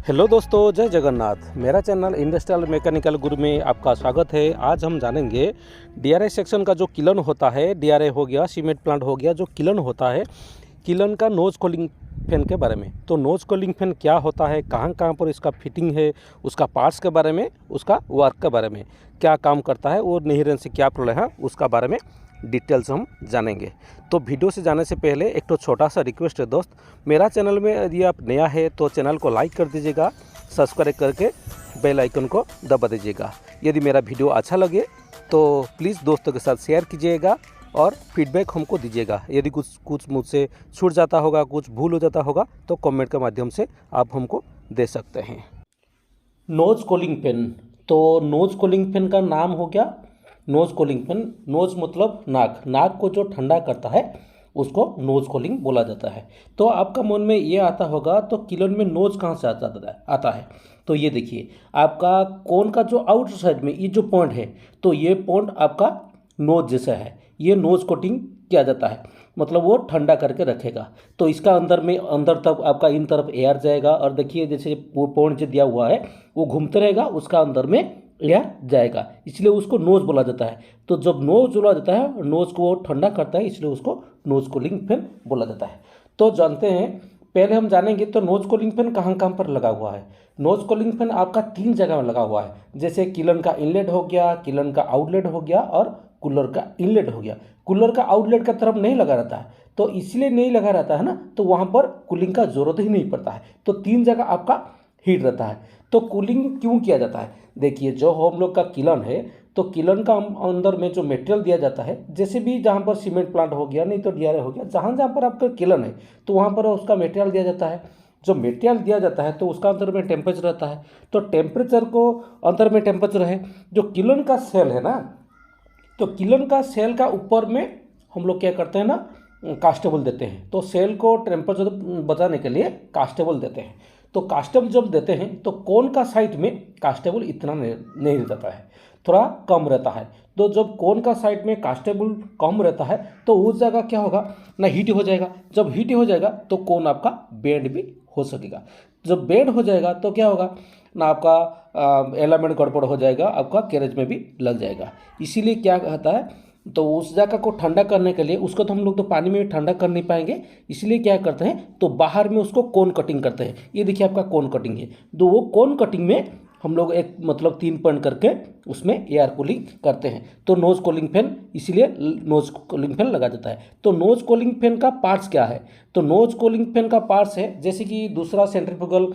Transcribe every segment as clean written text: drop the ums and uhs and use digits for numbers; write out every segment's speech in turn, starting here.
Hello दोस्तों, जय जगन्नाथ। मेरा चैनल इंडस्ट्रियल मैकेनिकल गुरु में आपका स्वागत है। आज हम जानेंगे डीआरआई सेक्शन का जो किलन होता है, डीआरआई हो गया, सीमेंट प्लांट हो गया, जो किलन होता है, किलन का नोज कूलिंग फैन के बारे में। तो नोज कूलिंग फैन क्या होता है, कहाँ कहाँ पर इसका फिटिंग है, उसका पार्ट्स के बारे में, उसका वर्क के बारे में, क्या काम करता है और नहीं से क्या प्रॉब्लम है, उसका बारे में डिटेल्स हम जानेंगे। तो वीडियो से जाने से पहले एक तो छोटा सा रिक्वेस्ट है दोस्त, मेरा चैनल में यदि आप नया है तो चैनल को लाइक कर दीजिएगा, सब्सक्राइब करके बेल आइकन को दबा दीजिएगा। यदि मेरा वीडियो अच्छा लगे तो प्लीज़ दोस्तों के साथ शेयर कीजिएगा और फीडबैक हमको दीजिएगा। यदि कुछ मुझसे छूट जाता होगा, कुछ भूल हो जाता होगा तो कमेंट के माध्यम से आप हमको दे सकते हैं। नोज कूलिंग फैन, तो नोज कूलिंग फैन का नाम हो गया नोज कूलिंग फैन। नोज मतलब नाक, नाक को जो ठंडा करता है उसको नोज कूलिंग बोला जाता है। तो आपका मन में ये आता होगा तो किलन में नोज कहाँ से आता है। तो ये देखिए, आपका कोन का जो आउटर साइड में ये जो पॉइंट है, तो ये पॉइंट आपका नोज जैसा है, ये नोज कोटिंग किया जाता है, मतलब वो ठंडा करके रखेगा। तो इसका अंदर तक आपका इन तरफ एयर जाएगा और देखिए जैसे वो पॉइंट जो दिया हुआ है वो घूमते रहेगा, उसका अंदर में एयर जाएगा, इसलिए उसको नोज बोला जाता है। तो जब नोज बोला जाता है, नोज को वो ठंडा करता है, इसलिए उसको नोज कूलिंग फैन बोला जाता है। तो जानते हैं, पहले हम जानेंगे तो नोज कूलिंग फैन कहाँ कहाँ पर लगा हुआ है। नोज कूलिंग फैन आपका 3 जगह में लगा हुआ है, जैसे किलन का इनलेट हो गया, किलन का आउटलेट हो गया और कूलर का इनलेट हो गया। कूलर का आउटलेट का तरफ नहीं लगा रहता है, तो इसलिए नहीं लगा रहता है ना, तो वहाँ पर कूलिंग का जरूरत ही नहीं पड़ता है। तो 3 जगह आपका हीट रहता है। तो कूलिंग क्यों किया जाता है, देखिए जो हम लोग का किलन है, तो किलन का अंदर में जो मटेरियल दिया जाता है, जैसे भी जहाँ पर सीमेंट प्लांट हो गया, नहीं तो डीआरआई हो गया, जहाँ जहाँ पर आपका किलन है तो वहाँ पर उसका मटेरियल दिया जाता है। जो मटेरियल दिया जाता है तो उसका अंदर में टेम्परेचर रहता है। तो टेम्परेचर को अंदर में टेम्परेचर है, जो किलन का सेल है ना, तो किलन का सेल का ऊपर में हम लोग क्या करते हैं ना, कास्टेबल देते हैं। तो सेल को टेम्परेचर बचाने के लिए कास्टेबल देते हैं। तो कास्टेबल जब देते हैं तो कोन का साइड में कास्टेबल इतना नहीं रहता है, थोड़ा कम रहता है। तो जब कोन का साइड में कास्टेबल कम रहता है तो उस जगह क्या होगा ना, हीट हो जाएगा। जब हीट हो जाएगा तो कोन आपका बेंड भी हो सकेगा। जब बेंड हो जाएगा तो क्या होगा ना, आपका एलिमेंट गड़बड़ हो जाएगा, आपका कैरेज में भी लग जाएगा। इसीलिए क्या कहता है, तो उस जगह को ठंडा करने के लिए, उसको तो हम लोग तो पानी में ठंडा कर नहीं पाएंगे, इसलिए क्या करते हैं, तो बाहर में उसको कोन कटिंग करते हैं। ये देखिए आपका कोन कटिंग है, तो वो कोन कटिंग में हम लोग एक मतलब 3 पॉइंट करके उसमें एयर कूलिंग करते हैं। तो नोज कूलिंग फैन, इसीलिए नोज कूलिंग फैन लगा जाता है। तो नोज कूलिंग फैन का पार्ट्स क्या है, तो नोज कूलिंग फैन का पार्ट्स है, जैसे कि दूसरा सेंट्रीफ्यूगल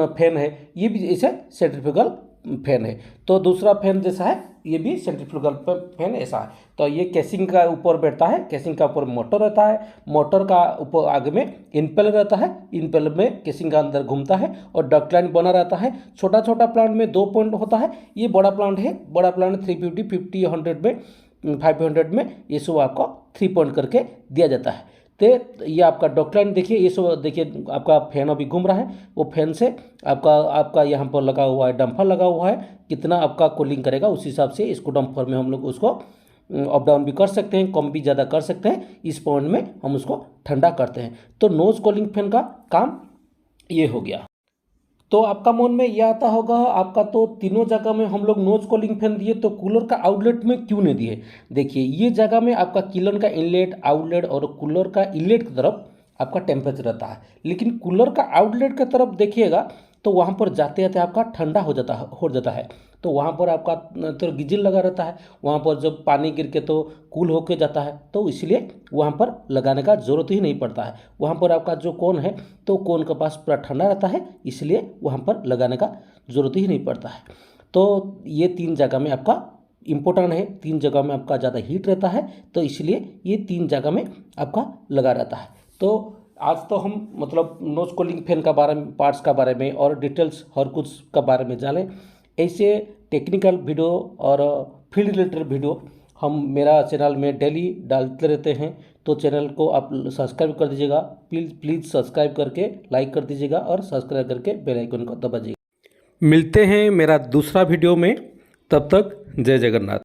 फैन है, ये भी ऐसे सेंट्रीफ्यूगल फैन है। तो दूसरा फैन जैसा है, ये भी सेंट्रीफ्यूगल फैन ऐसा है। तो ये केसिंग का ऊपर बैठता है, केसिंग का ऊपर मोटर रहता है, मोटर का ऊपर आगे में इनपेलर रहता है, इनपेलर में केसिंग का अंदर घूमता है और डक्ट लाइन बना रहता है। छोटा छोटा प्लांट में 2 पॉइंट होता है, ये बड़ा प्लांट है, बड़ा प्लांट 350, 50, 100 में, 500 में, ये सब आपको 3 पॉइंट करके दिया जाता है। तो ये आपका डॉक्लाइन देखिए, ये सब देखिए, आपका फैन अभी घूम रहा है, वो फैन से आपका यहाँ पर लगा हुआ है, डंपर लगा हुआ है, कितना आपका कूलिंग करेगा उस हिसाब से इसको डंपर में हम लोग उसको अप डाउन भी कर सकते हैं, कम भी ज़्यादा कर सकते हैं। इस पॉइंट में हम उसको ठंडा करते हैं। तो नोज कूलिंग फैन का काम ये हो गया। तो आपका मन में यह आता होगा, आपका तो तीनों जगह में हम लोग नोज कूलिंग फैन दिए, तो कूलर का आउटलेट में क्यों नहीं दिए। देखिए ये जगह में आपका किलन का इनलेट, आउटलेट और कूलर का इनलेट की तरफ आपका टेम्परेचर रहता है, लेकिन कूलर का आउटलेट की तरफ देखिएगा तो वहाँ पर जाते जाते आपका ठंडा हो जाता है। तो वहाँ पर आपका तो गीजर लगा रहता है, वहाँ पर जब पानी गिर के तो कूल होके जाता है, तो इसलिए वहाँ पर लगाने का ज़रूरत ही नहीं पड़ता है। वहाँ पर आपका जो कोन है, तो कोन के पास पूरा ठंडा रहता है, इसलिए वहाँ पर लगाने का ज़रूरत ही नहीं पड़ता है। तो ये 3 जगह में आपका इम्पोर्टेंट है, 3 जगह में आपका ज़्यादा हीट रहता है, तो इसलिए ये 3 जगह में आपका लगा रहता है। तो आज तो हम मतलब नोज कूलिंग फैन का बारे में, पार्ट्स का बारे में और डिटेल्स हर कुछ का बारे में जाने। ऐसे टेक्निकल वीडियो और फील्ड रिलेटेड वीडियो हम मेरा चैनल में डेली डालते रहते हैं। तो चैनल को आप सब्सक्राइब कर दीजिएगा, प्लीज़ सब्सक्राइब करके लाइक कर दीजिएगा और सब्सक्राइब करके बेल आइकन को दबा दीजिएगा। मिलते हैं मेरा दूसरा वीडियो में, तब तक जय जगन्नाथ।